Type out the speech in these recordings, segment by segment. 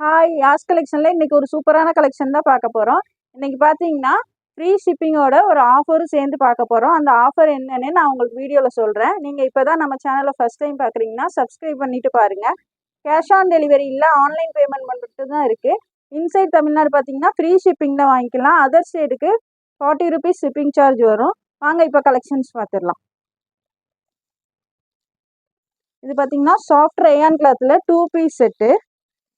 Hi யாஸ் கலெக்ஷனில் இன்றைக்கி ஒரு சூப்பரான கலெக்ஷன் தான் பார்க்க போகிறோம். இன்றைக்கி பார்த்தீங்கன்னா ஃப்ரீ ஷிப்பிங்கோட ஒரு ஆஃபரும் சேர்ந்து பார்க்க போகிறோம். அந்த ஆஃபர் என்னன்னு நான் உங்களுக்கு வீடியோவில் சொல்கிறேன். நீங்கள் இப்போ தான் நம்ம சேனலை ஃபஸ்ட் டைம் பார்க்குறீங்கன்னா சப்ஸ்கிரைப் பண்ணிவிட்டு பாருங்கள். கேஷ் ஆன் டெலிவரி இல்லை, ஆன்லைன் பேமெண்ட் பண்ணுறது தான் இருக்குது. இன்சைட் தமிழ்நாடு பார்த்தீங்கன்னா ஃப்ரீ ஷிப்பிங் தான் வாங்கிக்கலாம். அதர் ஸ்டேட்டுக்கு 40 rupees ஷிப்பிங் சார்ஜ் வரும். வாங்க இப்போ கலெக்ஷன்ஸ் பார்த்துடலாம். இது பார்த்தீங்கன்னா சாஃப்ட் ரேயான் கிளாத்தில் 2 பீஸ் செட்டு.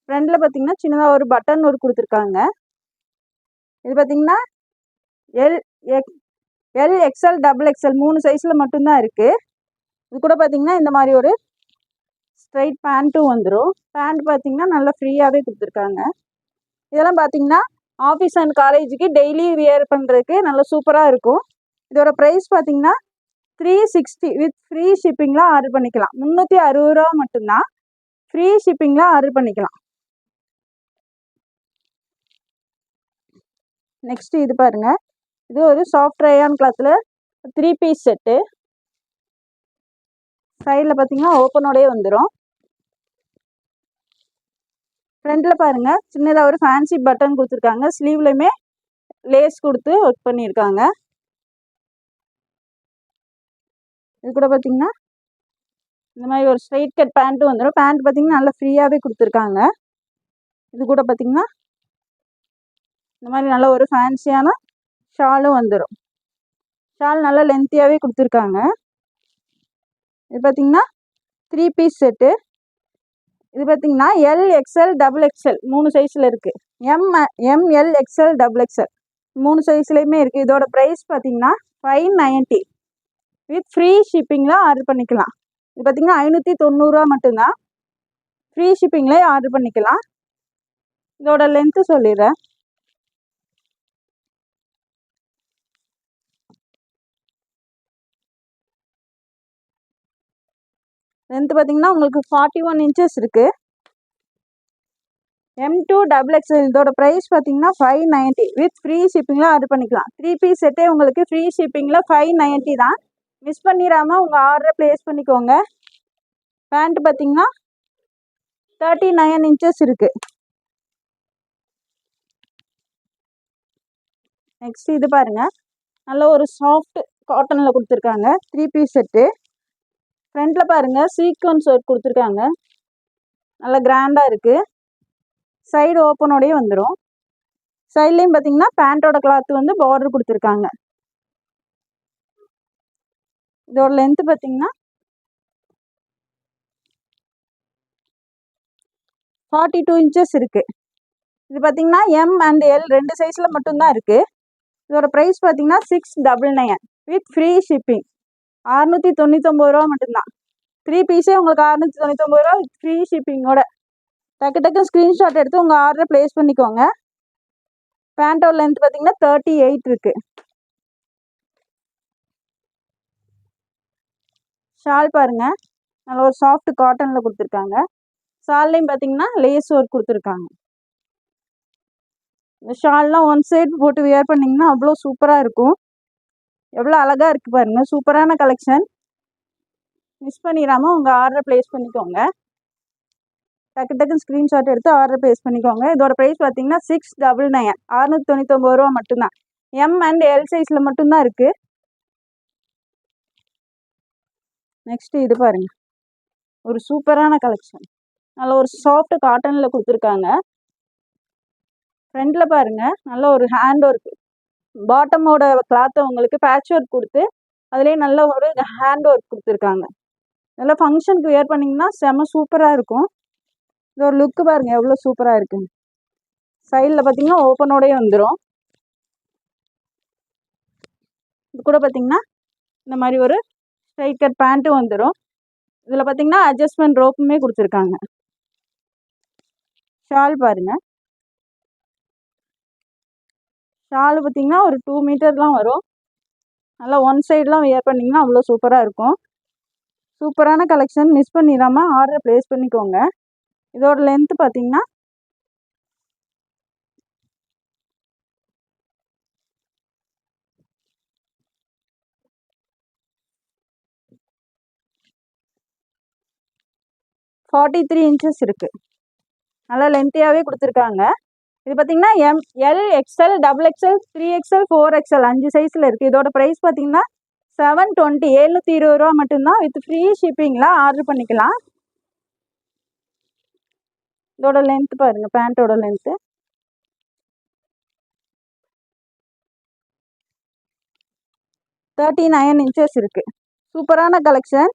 ஃப்ரண்ட்ல பார்த்தீங்கன்னா சின்னதாக ஒரு பட்டன் ஒர்க் கொடுத்துருக்காங்க. இது பார்த்தீங்கன்னா எல் எக்ஸ்எல் டபுள் எக்ஸ்எல் 3 சைஸில் மட்டும்தான் இருக்குது. இது கூட பார்த்தீங்கன்னா இந்த மாதிரி ஒரு ஸ்ட்ரைட் பேண்ட்டும் வந்துடும். பேண்ட் பார்த்தீங்கன்னா நல்லா ஃப்ரீயாகவே கொடுத்துருக்காங்க. இதெல்லாம் பார்த்தீங்கன்னா ஆஃபீஸ் அண்ட் காலேஜுக்கு டெய்லி வியர் பண்ணுறதுக்கு நல்லா சூப்பராக இருக்கும். இதோட ப்ரைஸ் பார்த்தீங்கன்னா 360 வித் ஃப்ரீ ஷிப்பிங்கில் ஆர்டர் பண்ணிக்கலாம். 360 ரூபா மட்டும்தான். ஃப்ரீ ஷிப்பிங்கில் ஆர்டர் பண்ணிக்கலாம். நெக்ஸ்ட் இது பாருங்க, இது ஒரு சாஃப்ட் ரேயான் கிளாத்தில் 3 பீஸ் செட்டு. சைடில் பார்த்தீங்கன்னா ஓப்பனோடயே வந்துடும். ஃப்ரண்ட்டில் பாருங்க சின்னதாக ஒரு ஃபேன்சி பட்டன் கொடுத்துருக்காங்க. ஸ்லீவ்லையுமே லேஸ் கொடுத்து ஒர்க் பண்ணியிருக்காங்க. இது கூட பார்த்தீங்கன்னா இந்த மாதிரி ஒரு ஸ்ட்ரைட் கட் பேண்ட்டும் வந்துடும். பேண்ட் பார்த்தீங்கன்னா நல்லா ஃப்ரீயாகவே கொடுத்துருக்காங்க. இது கூட பார்த்தீங்கன்னா இந்த மாதிரி நல்ல ஒரு ஃபேன்சியான ஷாலும் வந்துடும். ஷால் நல்லா லென்த்தியாகவே கொடுத்துருக்காங்க. இது பார்த்தீங்கன்னா 3 பீஸ் செட்டு. இது பார்த்தீங்கன்னா எல் எக்ஸ்எல் டபுள் எக்ஸ்எல் 3 சைஸில் இருக்குது. எம்எல் எக்ஸ்எல் டபுள் எக்ஸ்எல் 3 சைஸ்லேயுமே இருக்குது. இதோட ப்ரைஸ் பார்த்தீங்கன்னா 590 வித் ஃப்ரீ ஷிப்பிங்கில் ஆர்டர் பண்ணிக்கலாம். இது பார்த்தீங்கன்னா 590 ரூபா மட்டும்தான். ஃப்ரீ ஷிப்பிங்லேயே ஆர்டர் பண்ணிக்கலாம். இதோட லென்த்து சொல்லிடுறேன். லென்த்து பார்த்தீங்கன்னா உங்களுக்கு 41 inches இருக்குது. M2 டபுள் எக்ஸ்எல் இதோட ப்ரைஸ் பார்த்தீங்கன்னா 590 வித் ஃப்ரீ ஷிப்பிங்கில் ஆர்டர் பண்ணிக்கலாம். 3 பீஸ் செட்டே உங்களுக்கு ஃப்ரீ ஷிப்பிங்கில் 590 தான். மிஸ் பண்ணிடாமல் உங்கள் ஆர்டரை ப்ளேஸ் பண்ணிக்கோங்க. பேண்ட் பார்த்தீங்கன்னா 39 inches இருக்குது. நெக்ஸ்ட் இது பாருங்கள், நல்ல ஒரு சாஃப்ட் காட்டனில் கொடுத்துருக்காங்க. 3 பீஸ் செட்டு. ஃப்ரண்ட்டில் பாருங்கள் சீக்வன்ஸ் ஒர்க் கொடுத்துருக்காங்க. நல்லா கிராண்டாக இருக்குது. சைடு ஓப்பனோடயே வந்துடும். சைட்லேயும் பார்த்தீங்கன்னா பேண்ட்டோட கிளாத் வந்து பார்டர் கொடுத்துருக்காங்க. இதோட லென்த்து பார்த்தீங்கன்னா 42 inches இருக்குது. இது பார்த்தீங்கன்னா எம் அண்ட் எல் 2 சைஸில் மட்டும்தான் இருக்குது. இதோட ப்ரைஸ் பார்த்தீங்கன்னா 699 வித் ஃப்ரீ ஷிப்பிங். 699 ரூபா மட்டும்தான். 3 பீஸே உங்களுக்கு 699 ரூபா வித் ஃப்ரீ ஷிப்பிங்கோட. டக்கு ஸ்க்ரீன்ஷாட் எடுத்து உங்கள் ஆர்டரை ப்ளேஸ் பண்ணிக்கோங்க. பேண்ட்டோட லென்த் பார்த்தீங்கன்னா 38 இருக்குது. ஷால் பாருங்கள், நல்ல ஒரு சாஃப்ட் காட்டனில் கொடுத்துருக்காங்க. ஷால்லையும் பார்த்தீங்கன்னா லேஸ் ஒர்க் கொடுத்துருக்காங்க. இந்த ஷால்லாம் ஒன் சைடு போட்டு வியர் பண்ணிங்கன்னா அவ்வளோ சூப்பராக இருக்கும். எவ்வளோ அழகாக இருக்குது பாருங்கள். சூப்பரான கலெக்ஷன். மிஸ் பண்ணிடாமல் உங்கள் ஆர்டரை ப்ளேஸ் பண்ணிக்கோங்க. டக்கு ஸ்க்ரீன்ஷாட் எடுத்து ஆர்டர் ப்ளேஸ் பண்ணிக்கோங்க. இதோட ப்ரைஸ் பார்த்தீங்கன்னா 699 699 ரூபா மட்டும்தான். எம் அண்ட் எல் சைஸில் மட்டும்தான் இருக்குது. நெக்ஸ்ட்டு இது பாருங்கள், ஒரு சூப்பரான கலெக்ஷன். நல்ல ஒரு சாஃப்ட் காட்டனில் கொடுத்துருக்காங்க. ஃப்ரண்ட்டில் பாருங்கள் நல்ல ஒரு ஹேண்ட் ஒர்க். பாட்டமோட கிளாத்தை உங்களுக்கு பேட்ச் ஒர்க் கொடுத்து அதுலேயே நல்ல ஒரு ஹேண்ட் ஒர்க் கொடுத்துருக்காங்க. நல்லா ஃபங்க்ஷனுக்கு வியர் பண்ணிங்கன்னா செம்ம சூப்பராக இருக்கும். இது ஒரு லுக்கு பாருங்கள் எவ்வளோ சூப்பராக இருக்குங்க. சைடில் பார்த்தீங்கன்னா ஓப்பனோடயே வந்துடும். இது கூட பார்த்தீங்கன்னா இந்த மாதிரி ஒரு ஸ்ட்ரைட் கட் பேண்ட்டும் வந்துடும். இதில் பார்த்தீங்கன்னா அட்ஜஸ்ட்மெண்ட் ரோப்புமே கொடுத்துருக்காங்க. ஷால் பாருங்கள், ஷால் பார்த்தீங்கன்னா ஒரு 2 மீட்டர்லாம் வரும். நல்லா ஒன் சைடெலாம் வியர் பண்ணிங்கன்னா அவ்வளோ சூப்பராக இருக்கும். சூப்பரான கலெக்ஷன். மிஸ் பண்ணிடாமல் ஆர்டர் ப்ளேஸ் பண்ணிக்கோங்க. இதோட லென்த்து பார்த்தீங்கன்னா 43 inches இருக்குது. நல்லா லென்த்தியாகவே கொடுத்துருக்காங்க. இது பார்த்தீங்கன்னா L XL XXL 3XL 4XL 5 சைஸில் இருக்குது. இதோட ப்ரைஸ் பார்த்தீங்கன்னா 720 720 மட்டும்தான். வித் ஃப்ரீ ஷிப்பிங்கில் ஆர்டர் பண்ணிக்கலாம். இதோட லென்த் பாருங்கள், பேண்ட்டோட லென்த்து 39 inches இருக்குது. சூப்பரான கலெக்ஷன்.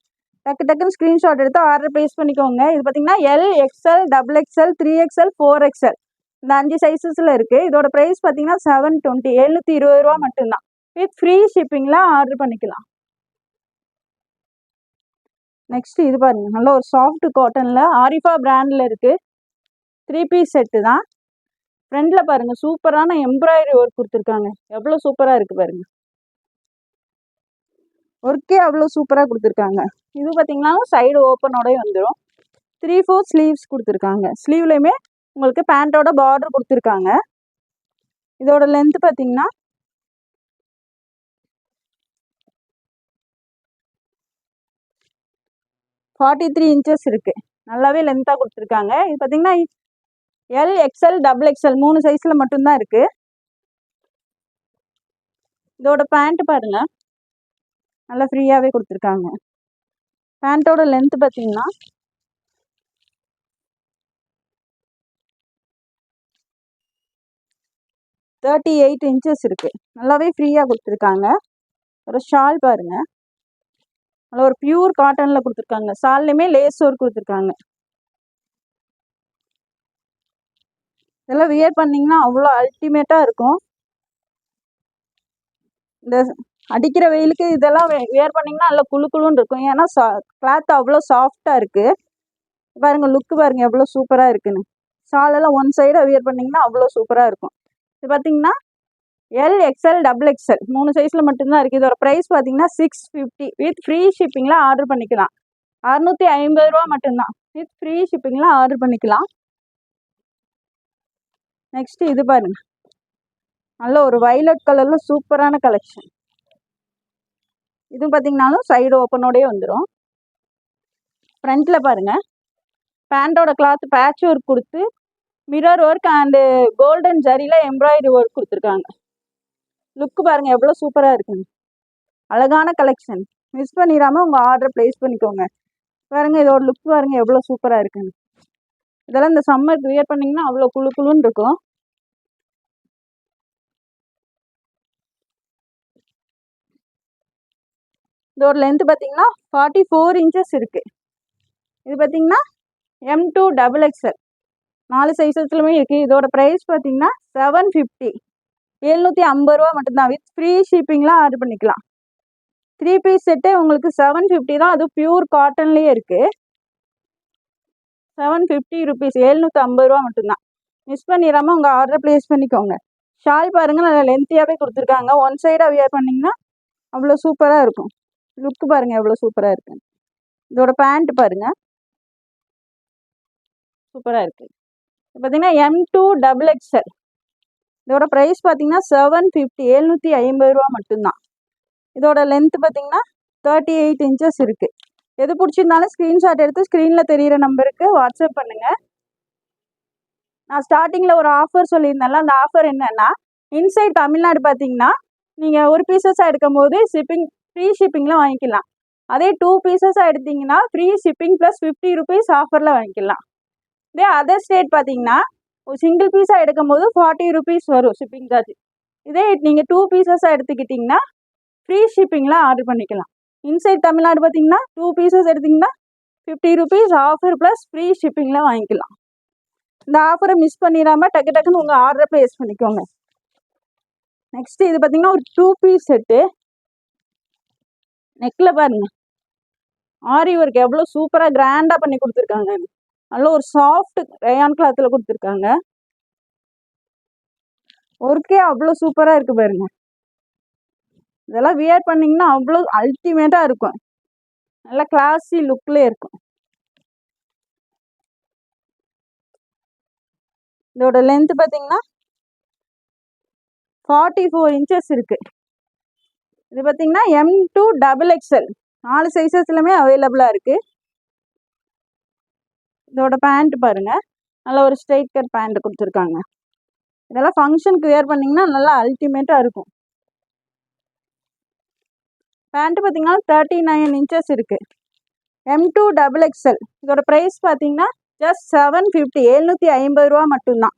டக்குன்னு ஸ்க்ரீன்ஷாட் எடுத்து ஆர்டர் ப்ளேஸ் பண்ணிக்கோங்க. இது பார்த்தீங்கன்னா L XXL XXL 3XL 4XL இந்த 5 சைஸஸில் இருக்குது. இதோட ப்ரைஸ் பார்த்தீங்கன்னா 720 720 மட்டும்தான். வித் ஃப்ரீ ஷிப்பிங்கில் ஆர்டர் பண்ணிக்கலாம். நெக்ஸ்ட் இது பாருங்க, நல்ல ஒரு சாஃப்ட் காட்டனில் ஆரிஃபா பிராண்டில் இருக்குது. 3 பீஸ் செட்டு தான். ஃப்ரண்டில் பாருங்கள், சூப்பரான எம்ப்ராய்டரி ஒர்க் கொடுத்துருக்காங்க. எவ்வளோ சூப்பராக இருக்குது பாருங்கள். ஒர்க்கே அவ்வளோ சூப்பராக கொடுத்துருக்காங்க. இது பார்த்தீங்கன்னா சைடு ஓப்பனோடய வந்துடும். 3/4 ஸ்லீவ்ஸ் கொடுத்துருக்காங்க. ஸ்லீவ்லேயுமே உங்களுக்கு பேண்ட்டோட பார்டர் கொடுத்துருக்காங்க. இதோட லென்த்து பார்த்தீங்கன்னா 43 inches இருக்குது. நல்லாவே லென்த்தாக கொடுத்துருக்காங்க. இது பார்த்தீங்கன்னா எல் XL XXL 3 சைஸில் மட்டும்தான் இருக்குது. இதோட பேண்ட்டு பாருங்கள், நல்லா ஃப்ரீயாகவே கொடுத்துருக்காங்க. பேண்ட்டோட லென்த்து பார்த்தீங்கன்னா 38 inches இருக்குது. நல்லாவே ஃப்ரீயாக கொடுத்துருக்காங்க. ஒரு ஷால் பாருங்கள், நல்லா ஒரு பியூர் காட்டனில் கொடுத்துருக்காங்க. ஷால்லையுமே லேஸ் ஒர்க் கொடுத்துருக்காங்க. இதெல்லாம் வியர் பண்ணிங்கன்னா அவ்வளோ அல்டிமேட்டாக இருக்கும். இந்த அடிக்கிற வெயிலுக்கு இதெல்லாம் வியர் பண்ணிங்கன்னா நல்லா குளுன்னு இருக்கும். ஏன்னா கிளாத் அவ்வளோ சாஃப்டாக இருக்குது. பாருங்கள், லுக்கு பாருங்கள் எவ்வளோ சூப்பராக இருக்குன்னு. ஷாலெல்லாம் ஒன் சைடாக வியர் பண்ணிங்கன்னா அவ்வளோ சூப்பராக இருக்கும். இது பார்த்தீங்கன்னா எல் XL XXL 3 சைஸில் மட்டும்தான் இருக்குது. இதோட ப்ரைஸ் பார்த்தீங்கன்னா 650 வித் ஃப்ரீ ஷிப்பிங்கில் ஆர்டர் பண்ணிக்கலாம். 650 மட்டும்தான். வித் ஃப்ரீ ஷிப்பிங்கில் ஆர்டர் பண்ணிக்கலாம். நெக்ஸ்ட்டு இது பாருங்க, நல்ல ஒரு வைலட் கலரில் சூப்பரான கலெக்ஷன். இது பார்த்தீங்கன்னாலும் சைடு ஓப்பனோடய வந்துடும். ஃப்ரண்ட்டில் பாருங்கள், பேண்ட்டோட கிளாத் பேட்ச் ஒர்க் கொடுத்து மிரர் ஒர்க் அண்டு கோல்டன் ஜரியில் எம்ப்ராய்டரி ஒர்க் கொடுத்துருக்காங்க. லுக்கு பாருங்கள் எவ்வளோ சூப்பராக இருக்குங்க. அழகான கலெக்ஷன். மிஸ் பண்ணிடாமல் உங்கள் ஆர்டர் ப்ளேஸ் பண்ணிக்கோங்க. பாருங்கள், இதோட லுக் பாருங்கள் எவ்வளோ சூப்பராக இருக்குங்க. இதெல்லாம் இந்த சம்மருக்கு வியர் பண்ணிங்கன்னா அவ்வளோ குளுன்னு இருக்கும். இதோட லென்த்து பார்த்தீங்கன்னா 44 inches இருக்குது. இது பார்த்தீங்கன்னா M2 XXL 4 சைஸஸ்லுமே இருக்குது. இதோட ப்ரைஸ் பார்த்தீங்கன்னா 750 750 மட்டும்தான். வித் ஃப்ரீ ஷிப்பிங்கில் ஆர்டர் பண்ணிக்கலாம். 3 பீஸ் செட்டு உங்களுக்கு 750 தான். அது பியூர் காட்டன்லேயே இருக்குது. 750 rupees 750 மட்டும்தான். மிஸ் பண்ணிடாமல் உங்கள் ஆர்டர் ப்ளேஸ் பண்ணிக்கோங்க. ஷால் பாருங்கள், நல்லா லென்த்தியாகவே கொடுத்துருக்காங்க. ஒன் சைடாக வியர் பண்ணிங்கன்னா அவ்வளோ சூப்பராக இருக்கும். லுக்கு பாருங்கள் எவ்வளோ சூப்பராக இருக்குது. இதோட பேண்ட் பாருங்கள், சூப்பராக இருக்குது. பார்த்தீங்கன்னா M2 XXL இதோட ப்ரைஸ் பார்த்தீங்கன்னா 750 750 மட்டும்தான். இதோட லென்த்து பார்த்தீங்கன்னா 38 inches இருக்குது. எது பிடிச்சிருந்தாலும் ஸ்க்ரீன்ஷாட் எடுத்து ஸ்க்ரீனில் தெரிகிற நம்பருக்கு வாட்ஸ்அப் பண்ணுங்கள். நான் ஸ்டார்டிங்கில் ஒரு ஆஃபர் சொல்லியிருந்தேன்ல, அந்த ஆஃபர் என்னென்னா, இன்சைட் தமிழ்நாடு பார்த்தீங்கன்னா நீங்கள் ஒரு பீசஸாக எடுக்கும் போது ஃப்ரீ ஷிப்பிங்கில் வாங்கிக்கலாம். அதே 2 பீசஸாக எடுத்திங்கன்னா ஃப்ரீ ஷிப்பிங் ப்ளஸ் 50 rupees ஆஃபரில் வாங்கிக்கலாம். இதே அதர் ஸ்டேட் பார்த்தீங்கன்னா ஒரு சிங்கிள் பீஸாக எடுக்கும் போது 40 rupees வரும் ஷிப்பிங் சார்ஜ். இதே நீங்கள் 2 பீசஸாக எடுத்துக்கிட்டிங்கன்னா ஃப்ரீ ஷிப்பிங்கில் ஆர்டர் பண்ணிக்கலாம். இன்சைட் தமிழ்நாடு பார்த்தீங்கன்னா 2 பீசஸ் எடுத்திங்கன்னா 50 rupees ஆஃபர் ப்ளஸ் ஃப்ரீ ஷிப்பிங்கில் வாங்கிக்கலாம். இந்த ஆஃபரை மிஸ் பண்ணிடாமல் டக்குன்னு உங்கள் ஆர்டரை ப்ளேஸ் பண்ணிக்கோங்க. நெக்ஸ்ட்டு இது பார்த்தீங்கன்னா ஒரு 2 பீஸ் செட்டு. நெக்கில் பாருங்கள், ஆரி ஒர்க் எவ்வளோ சூப்பராக கிராண்டாக பண்ணி கொடுத்துருக்காங்க. நல்ல ஒரு சாஃப்ட் ரயான் கிளாத்தில் கொடுத்துருக்காங்க. ஒர்க்கே அவ்வளோ சூப்பராக இருக்குது பாருங்க. இதெல்லாம் வியர் பண்ணிங்கன்னா அவ்வளோ அல்டிமேட்டாக இருக்கும். நல்லா கிளாஸி லுக்லேயே இருக்கும். இதோட லென்த்து பார்த்தீங்கன்னா 44 inches இருக்குது. இது பார்த்தீங்கன்னா M2 XXL 4 சைஸஸ்லுமே அவைலபிளாக இருக்குது. இதோட பேண்ட் பாருங்கள், நல்ல ஒரு ஸ்ட்ரைட் கட் பேண்ட் கொடுத்துருக்காங்க. இதெல்லாம் ஃபங்க்ஷனுக்கு வேர் பண்ணிங்கன்னா நல்லா அல்டிமேட்டாக இருக்கும். பேண்ட்டு பார்த்தீங்கன்னா 39 inches இருக்குது. M2 XXL. இதோட ப்ரைஸ் பார்த்தீங்கன்னா ஜஸ்ட் 750, 750 ரூபா மட்டும்தான்.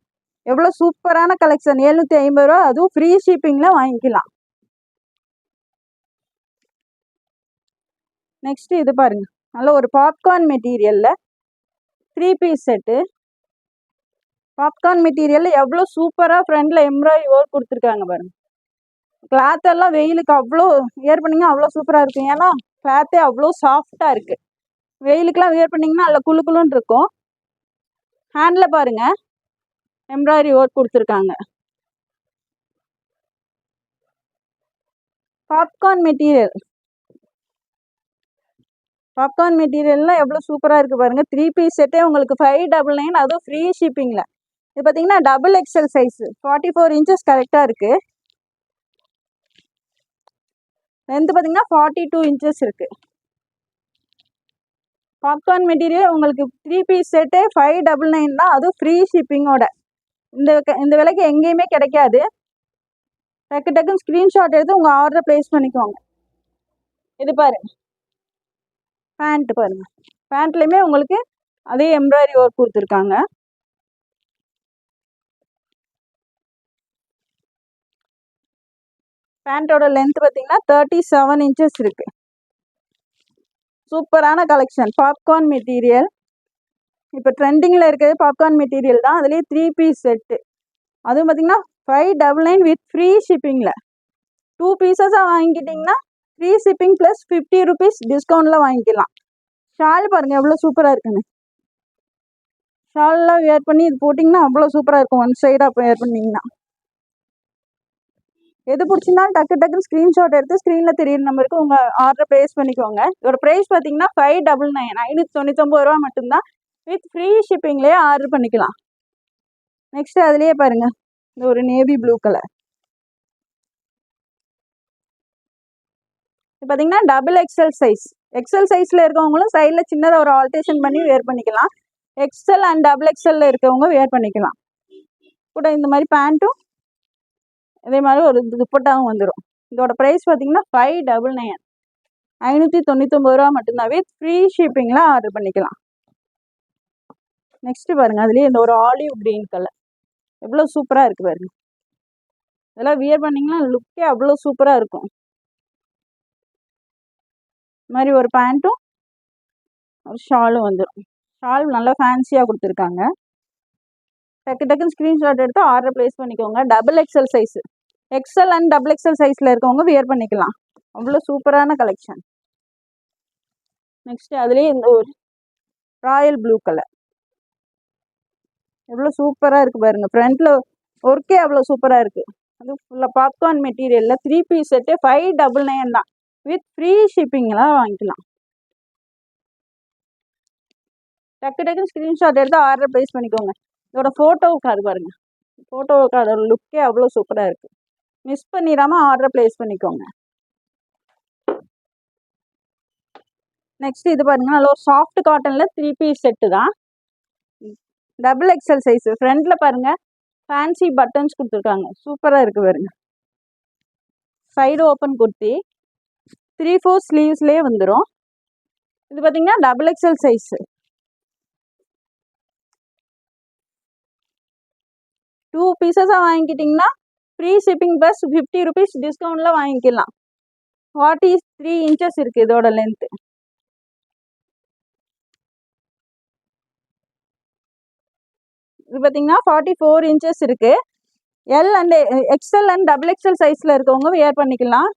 எவ்வளோ சூப்பரான கலெக்ஷன், 750 ரூபா, அதுவும் ஃப்ரீ ஷிப்பிங்கில் வாங்கிக்கலாம். நெக்ஸ்ட்டு இது பாருங்கள், நல்ல ஒரு பாப்கார்ன் மெட்டீரியலில் 3 piece செட்டு. பாப்கார்ன் மெட்டீரியலில் எவ்வளோ சூப்பராக ஃப்ரண்டில் எம்ப்ராய்டரி ஒர்க் கொடுத்துருக்காங்க பாருங்கள். கிளாத் எல்லாம் வெயிலுக்கு அவ்வளோ வியர் பண்ணிங்கன்னா அவ்வளோ சூப்பராக இருக்கும். ஏன்னா கிளாத்தே அவ்வளோ சாஃப்டாக இருக்குது. வெயிலுக்கெலாம் வியர் பண்ணிங்கன்னா அதில் குளு குளுன்னு இருக்கும். ஹேண்டில் பாருங்கள் எம்ப்ராய்டரி ஒர்க் கொடுத்துருக்காங்க. பாப்கார்ன் மெட்டீரியல்லாம் எவ்வளோ சூப்பராக இருக்குது பாருங்கள். 3 piece செட்டே உங்களுக்கு 599, அதுவும் ஃப்ரீ ஷிப்பிங்கில். இது பார்த்தீங்கன்னா XXL சைஸு, 44 inches கரெக்டாக இருக்குது. லென்த்து பார்த்தீங்கன்னா 42 inches இருக்குது. பாப்கார்ன் மெட்டீரியல் உங்களுக்கு 3 piece செட்டே 599 தான், அதுவும் ஃப்ரீ ஷிப்பிங்கோட. இந்த விலைக்கு எங்கேயுமே கிடைக்காது. டக்கு டக்குன்னு ஸ்க்ரீன்ஷாட் எடுத்து உங்கள் ஆர்டரை ப்ளேஸ் பண்ணிக்கோங்க. இது பாருங்கள் பேண்ட்டு பாருங்கள். பேண்ட்லேயுமே உங்களுக்கு அதே எம்ப்ராய்டரி ஒர்க் கொடுத்துருக்காங்க. பேண்ட்டோட லென்த் பார்த்தீங்கன்னா 37 inches இருக்குது. சூப்பரான கலெக்ஷன். பாப்கார்ன் மெட்டீரியல் இப்போ ட்ரெண்டிங்கில் இருக்கிறது பாப்கார்ன் மெட்டீரியல் தான். அதுலேயே 3 piece செட்டு, அதுவும் பார்த்தீங்கன்னா 599 வித் ஃப்ரீ ஷிப்பிங்கில். 2 pieces வாங்கிக்கிட்டிங்கன்னா ஃப்ரீ ஷிப்பிங் ப்ளஸ் 50 rupees டிஸ்கவுண்ட்டில் வாங்கிக்கலாம். ஷால் பாருங்கள் எவ்வளோ சூப்பராக இருக்குன்னு. ஷால்லாம் வேர் பண்ணி இது போட்டிங்கன்னா அவ்வளோ சூப்பராக இருக்கும். ஒன் சைடாக வேர் பண்ணிங்கன்னா. எது பிடிச்சிருந்தாலும் டக்கு டக்குன்னு ஸ்க்ரீன்ஷாட் எடுத்து ஸ்க்ரீனில் தெரியுற நம்பருக்கு உங்கள் ஆர்டரை ப்ளேஸ் பண்ணிக்கோங்க. இதோட ப்ரைஸ் பார்த்தீங்கன்னா 599, 599 ரூபா மட்டும்தான். வித் ஃப்ரீ ஷிப்பிங்லேயே ஆர்டர் பண்ணிக்கலாம். நெக்ஸ்ட்டு அதுலேயே பாருங்கள், இந்த ஒரு நேவி ப்ளூ கலர். இது பார்த்தீங்கன்னா XXL சைஸ். எக்ஸல் சைஸில் இருக்கவங்களும் சைடில் சின்னதாக ஒரு ஆல்ட்ரேஷன் பண்ணி வேர் பண்ணிக்கலாம். XL அண்ட் XXL இருக்கவங்க வேர் பண்ணிக்கலாம். கூட இந்த மாதிரி பேண்ட்டும் இதே மாதிரி ஒரு துப்பட்டாவும் வந்துடும். இதோட ப்ரைஸ் பார்த்தீங்கன்னா 599, 599 ரூபா மட்டும்தான். வித் ஃப்ரீ ஷிப்பிங்கில் ஆர்டர் பண்ணிக்கலாம். நெக்ஸ்ட்டு பாருங்கள், அதுலேயே இந்த ஒரு ஆலிவ் க்ரீன் கலர் எவ்வளோ சூப்பராக இருக்குது பாருங்கள். இதெல்லாம் வியர் பண்ணிங்கன்னா லுக்கே அவ்வளோ சூப்பராக இருக்கும். இது மாதிரி ஒரு பேண்ட்டும் ஒரு ஷாலும் வந்துடும். ஷால் நல்லா ஃபேன்சியாக கொடுத்துருக்காங்க. டக்கு டக்குன்னு ஸ்க்ரீன்ஷாட் எடுத்து ஆர்டர் ப்ளேஸ் பண்ணிக்கோங்க. XXL size, XL and XXL சைஸில் இருக்கவங்க வியர் பண்ணிக்கலாம். அவ்வளோ சூப்பரான கலெக்ஷன். நெக்ஸ்ட்டு அதுலேயே இந்த ஒரு ராயல் ப்ளூ கலர் எவ்வளோ சூப்பராக இருக்குது பாருங்கள். ஃப்ரண்ட்டில் ஒர்க்கே அவ்வளோ சூப்பராக இருக்குது. அது ஃபுல்லாக பாப்கார்ன் மெட்டீரியலில் 3 piece செட்டு 599 தான். வித் ஃப்ரீ ஷிப்பிங்லாம் வாங்கிக்கலாம். டக்கு டக்குன்னு ஸ்க்ரீன்ஷாட் எடுத்து ஆர்டர் ப்ளேஸ் பண்ணிக்கோங்க. இதோட ஃபோட்டோ கார்டு பாருங்கள். ஃபோட்டோ கார்டோட லுக்கே அவ்வளோ சூப்பராக இருக்குது. மிஸ் பண்ணிடாமல் ஆர்டர் ப்ளேஸ் பண்ணிக்கோங்க. நெக்ஸ்ட் இது பாருங்க, நல்ல ஒரு சாஃப்ட் காட்டனில் 3 piece செட்டு தான். XXL size. ஃப்ரண்ட்டில் பாருங்கள் ஃபேன்சி பட்டன்ஸ் கொடுத்துருக்காங்க. சூப்பராக இருக்குது பாருங்க. சைடு ஓப்பன் குர்த்தி 3/4 ஸ்லீவ்ஸ்லேயே வந்துடும். இது பார்த்தீங்கன்னா XXL சைஸு. 2 pieces வாங்கிக்கிட்டிங்கன்னா ஃப்ரீ ஷிப்பிங் ப்ளஸ் 50 rupees டிஸ்கவுண்ட்டில் வாங்கிக்கலாம். 43 inches இருக்குது இதோட லென்த்து. இது பார்த்தீங்கன்னா 44 inches இருக்குது. L and XL and XXL சைஸில் இருக்கவங்க வேர் பண்ணிக்கலாம்.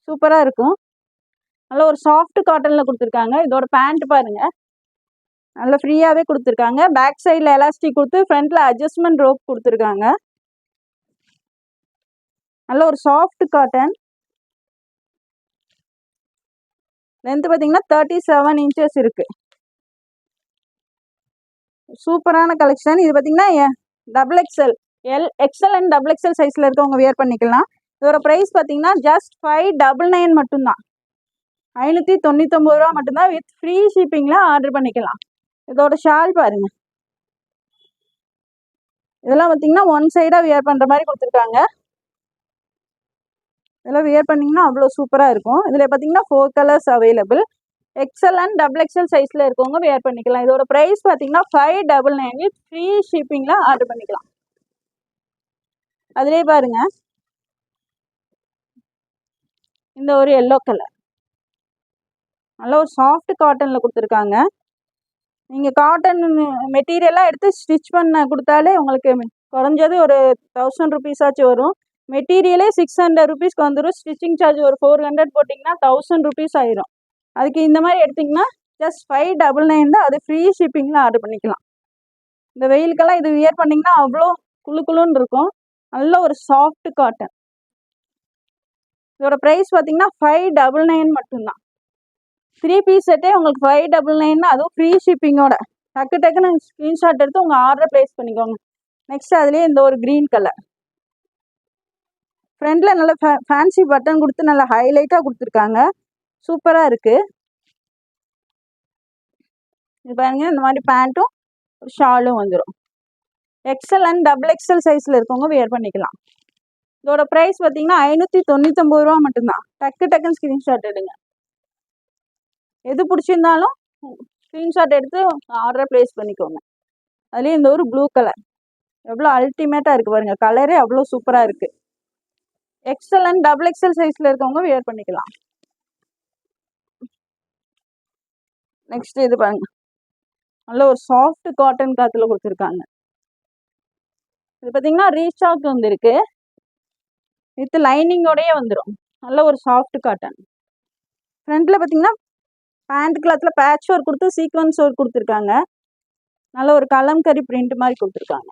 சூப்பராக இருக்கும். நல்ல ஒரு சாஃப்ட் காட்டனில் கொடுத்துருக்காங்க. இதோட பேண்ட் பாருங்கள், நல்லா ஃப்ரீயாகவே கொடுத்துருக்காங்க. பேக் சைடில் எலாஸ்டிக் கொடுத்து ஃப்ரண்ட்டில் அட்ஜஸ்ட்மெண்ட் ரோப் கொடுத்துருக்காங்க. நல்ல ஒரு சாஃப்ட் காட்டன். லென்த்து பார்த்தீங்கன்னா 37 inches இருக்குது. சூப்பரான கலெக்ஷன். இது பார்த்தீங்கன்னா XXL, XL அண்ட் XXL சைஸில் இருக்கவங்க வேர் பண்ணிக்கலாம். இதோட ப்ரைஸ் பார்த்தீங்கன்னா ஜஸ்ட் 599 மட்டும்தான். 599 ரூபா மட்டும்தான். வித் ஃப்ரீ ஷிப்பிங்கில் ஆர்டர் பண்ணிக்கலாம். இதோட ஷால் பாருங்கள், இதெல்லாம் பார்த்தீங்கன்னா ஒன் சைடாக வியர் பண்ணுற மாதிரி கொடுத்துருக்காங்க. இதெல்லாம் வியர் பண்ணிங்கன்னா அவ்வளோ சூப்பராக இருக்கும். இதில் பார்த்தீங்கன்னா 4 colours available. XL and double XL சைஸில் இருக்கவங்க வியர் பண்ணிக்கலாம். இதோட ப்ரைஸ் பார்த்தீங்கன்னா 599 ஃப்ரீ ஷிப்பிங்கில் ஆர்டர் பண்ணிக்கலாம். அதிலே பாருங்க, இந்த ஒரு எல்லோ கலர் நல்ல ஒரு சாஃப்ட் காட்டனில் கொடுத்துருக்காங்க. நீங்கள் காட்டன் மெட்டீரியலாக எடுத்து ஸ்டிச் பண்ண கொடுத்தாலே உங்களுக்கு குறைஞ்சது ஒரு 1000 rupees ஆச்சும் வரும். மெட்டீரியலே 600 rupeesக்கு வந்துடும். ஸ்டிச்சிங் சார்ஜ் ஒரு 400 போட்டிங்கன்னா 1000 rupees ஆயிரும். அதுக்கு இந்த மாதிரி எடுத்திங்கன்னா ஜஸ்ட் 599 தான். அது ஃப்ரீ ஷிப்பிங்கில் ஆர்டர் பண்ணிக்கலாம். இந்த வெயிலுக்கெல்லாம் இது வியர் பண்ணிங்கன்னா அவ்வளோ குளுன்னு இருக்கும். நல்ல ஒரு சாஃப்ட் காட்டன். இதோட ப்ரைஸ் பார்த்தீங்கன்னா 599 மட்டும்தான். 3 பீஸ் செட்டே உங்களுக்கு 599, அதுவும் ஃப்ரீ ஷிப்பிங்கோட. டக்குன்னு ஸ்க்ரீன்ஷாட் எடுத்து உங்கள் ஆர்டரை ப்ளேஸ் பண்ணிக்கோங்க. நெக்ஸ்ட் அதுலேயே இந்த ஒரு க்ரீன் கலர். ஃப்ரண்டில் நல்ல ஃபேன்சி பட்டன் கொடுத்து நல்லா ஹைலைட்டாக கொடுத்துருக்காங்க. சூப்பராக இருக்குது. இது பாருங்க, இந்த மாதிரி பேண்ட்டும் ஒரு ஷாலும் வந்துடும். எக்ஸல் அண்ட் டபுள் எக்ஸல் சைஸில் இருக்கவங்க வியர் பண்ணிக்கலாம். இதோட ப்ரைஸ் பார்த்தீங்கன்னா 599 ரூபா மட்டும்தான். டக்குன்னு ஸ்க்ரீன்ஷாட் எடுங்க. எது பிடிச்சிருந்தாலும் ஸ்க்ரீன்ஷாட் எடுத்து ஆர்டரை ப்ளேஸ் பண்ணிக்கோங்க. அதுலேயும் இந்த ஒரு ப்ளூ கலர் எவ்வளோ அல்டிமேட்டாக இருக்குது பாருங்கள். கலரே அவ்வளோ சூப்பராக இருக்குது. எக்ஸல் அண்ட் டபுள் எக்ஸல் சைஸில் இருக்கவங்க வியர் பண்ணிக்கலாம். நெக்ஸ்ட் இது பாருங்க, நல்ல ஒரு சாஃப்ட் காட்டன் காத்துல கொடுத்துருக்காங்க. இது பார்த்தீங்கன்னா ரீஸ்டாக் வந்துருக்கு. வித் லைனிங்கோடயே வந்துடும். நல்ல ஒரு சாஃப்ட் காட்டன். ஃப்ரண்ட்டில் பார்த்தீங்கன்னா பேண்ட் கிளாத்தில் பேட்ச் ஒர்க் கொடுத்து சீக்வன்ஸ் ஒர்க் கொடுத்துருக்காங்க. நல்ல ஒரு கலம்கரி பிரிண்ட் மாதிரி கொடுத்துருக்காங்க.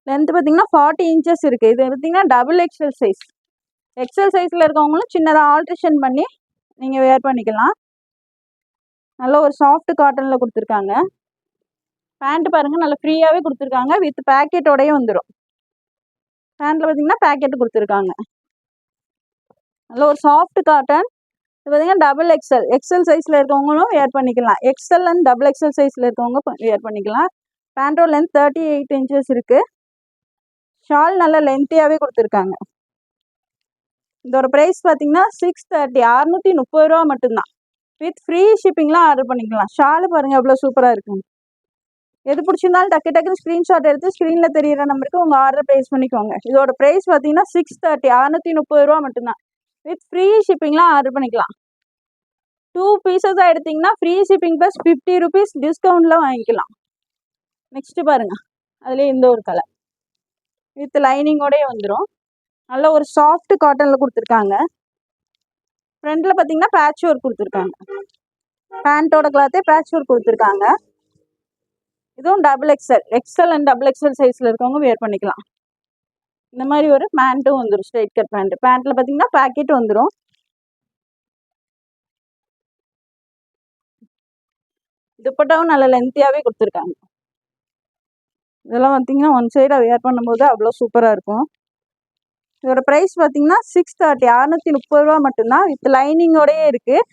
லென்த் பார்த்தீங்கன்னா 40 inches இருக்குது. இது பார்த்தீங்கன்னா டபுள் எக்ஸல் சைஸ். எக்ஸல் சைஸில் இருக்கவங்களும் சின்னதாக ஆல்ட்ரேஷன் பண்ணி நீங்கள் வேர் பண்ணிக்கலாம். நல்ல ஒரு சாஃப்ட் காட்டனில் கொடுத்துருக்காங்க. பேண்ட் பாருங்கள், நல்லா ஃப்ரீயாகவே கொடுத்துருக்காங்க. வித் பேக்கெட்டோடயே வந்துடும். பேண்ட்டில் பார்த்தீங்கன்னா பேக்கெட்டு கொடுத்துருக்காங்க. நல்ல ஒரு சாஃப்ட் காட்டன். இது பார்த்தீங்கன்னா டபுள் எக்ஸல். எக்ஸல் சைஸில் இருக்கவங்களும் வேர் பண்ணிக்கலாம். எக்ஸல் அண்ட் டபுள் எக்ஸல் சைஸில் இருக்கவங்க வேர் பண்ணிக்கலாம். பேண்ட்டோட லென்த் 38 inches இருக்குது. ஷால் நல்லா லென்த்தியாகவே கொடுத்துருக்காங்க. இதோட ப்ரைஸ் பார்த்தீங்கன்னா 630 630 ரூபா மட்டும்தான். வித் ஃப்ரீ ஷிப்பிங்லாம் ஆர்டர் பண்ணிக்கலாம். ஷாலு பாருங்கள் எவ்வளோ சூப்பராக இருக்கும். எது பிடிச்சிருந்தாலும் டக்குன்னு ஸ்க்ரீன்ஷாட் எடுத்து ஸ்க்ரீனில் தெரியிற நம்பருக்கு உங்கள் ஆர்டர் ப்ளேஸ் பண்ணிக்கோங்க. இதோட ப்ரைஸ் பார்த்தீங்கன்னா 630 630 ரூபா மட்டும்தான். வித் ஃப்ரீ ஷிப்பிங்லாம் ஆர்டர் பண்ணிக்கலாம். 2 பீசஸாக எடுத்திங்கன்னா ஃப்ரீ ஷிப்பிங் ப்ளஸ் 50 rupees டிஸ்கவுண்ட்டில் வாங்கிக்கலாம். நெக்ஸ்ட்டு பாருங்கள், அதுலேயே இந்த ஒரு கலர் வித் லைனிங்கோடயே வந்துடும். நல்ல ஒரு சாஃப்ட் காட்டனில் கொடுத்துருக்காங்க. ஃப்ரண்ட்டில் பார்த்தீங்கன்னா பேட்ச் ஒர்க் கொடுத்துருக்காங்க. பேண்ட்டோட கிளாத்தே பேட்ச் ஒர்க் கொடுத்துருக்காங்க. இதுவும் double XL. XL and double XL சைஸில் இருக்கவங்க வேர் பண்ணிக்கலாம். இந்த மாதிரி ஒரு பேண்ட்டும் வந்துடும். Straight cut pant. பேண்ட்டில் பார்த்தீங்கன்னா பேக்கெட் வந்துடும். துப்பட்டாவும் நல்ல லென்த்தியாகவே கொடுத்துருக்காங்க. இதெல்லாம் பார்த்தீங்கன்னா ஒன் சைடாக வேர் பண்ணும்போது அவ்வளோ சூப்பராக இருக்கும். இதோட ப்ரைஸ் பார்த்தீங்கன்னா 630 630 ரூபா மட்டும்தான். வித் லைனிங்கோடயே இருக்குது.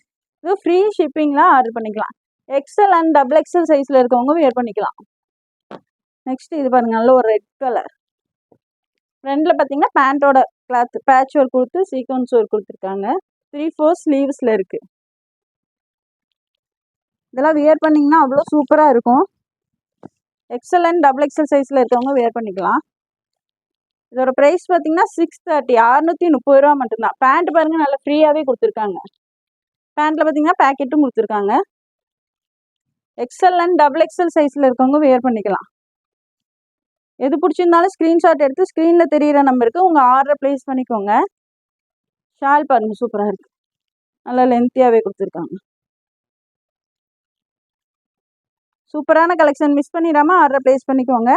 இது ஃப்ரீ ஷிப்பிங்லாம் ஆர்டர் பண்ணிக்கலாம். எக்ஸல் அண்ட் டபுள் எக்ஸல் சைஸில் இருக்கவங்க வேர் பண்ணிக்கலாம். நெக்ஸ்ட் இது பாருங்கள், நல்ல ஒரு ரெட் கலர். ஃப்ரண்டில் பார்த்தீங்கன்னா பேண்ட்டோட கிளாத் பேட்ச் ஒர்க் கொடுத்து சீக்வன்ஸ் ஒர்க் கொடுத்துருக்காங்க. 3/4 ஸ்லீவ்ஸில் இருக்குது. இதெல்லாம் வியர் பண்ணிங்கன்னா அவ்வளோ சூப்பராக இருக்கும். எக்ஸல் அண்ட் டபுள் எக்ஸல் சைஸில் இருக்கவங்க வேர் பண்ணிக்கலாம். இதோட ப்ரைஸ் பார்த்தீங்கன்னா 630 630 ரூபா மட்டும்தான். பேண்ட் பாருங்கள் நல்லா ஃப்ரீயாகவே கொடுத்துருக்காங்க. பேண்ட்டில் பார்த்தீங்கன்னா பேக்கெட்டும் கொடுத்துருக்காங்க. எக்ஸல் அண்ட் டபுள் எக்ஸல் சைஸில் இருக்கவங்க வேர் பண்ணிக்கலாம். எது பிடிச்சிருந்தாலும் ஸ்க்ரீன்ஷாட் எடுத்து ஸ்க்ரீனில் தெரியிற நம்பருக்கு உங்கள் ஆர்டரை ப்ளேஸ் பண்ணிக்கோங்க. ஷால் பாருங்கள் சூப்பராக இருக்குது. நல்லா லென்த்தியாகவே கொடுத்துருக்காங்க. சூப்பரான கலெக்ஷன். மிஸ் பண்ணிடாமல் ஆர்டரை ப்ளேஸ் பண்ணிக்கோங்க.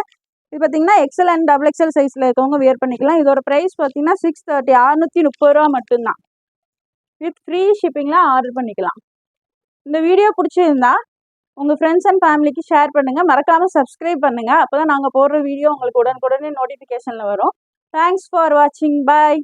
இது பார்த்தீங்கன்னா எக்ஸல் அண்ட் டபுள் எக்ஸல் சைஸில் இருக்கவங்க வியர் பண்ணிக்கலாம். இதோட ப்ரைஸ் பார்த்தீங்கன்னா 630 630 ரூபா மட்டும்தான். வித் ஃப்ரீ ஷிப்பிங்லாம் ஆர்டர் பண்ணிக்கலாம். இந்த வீடியோ பிடிச்சிருந்தா உங்கள் ஃப்ரெண்ட்ஸ் அண்ட் ஃபேமிலிக்கு ஷேர் பண்ணுங்கள். மறக்காமல் சப்ஸ்கிரைப் பண்ணுங்கள். அப்போ தான் நாங்கள் போடுற வீடியோ உங்களுக்கு உடனுக்குடனே நோட்டிஃபிகேஷனில் வரும். தேங்க்ஸ் ஃபார் வாட்சிங். பாய்.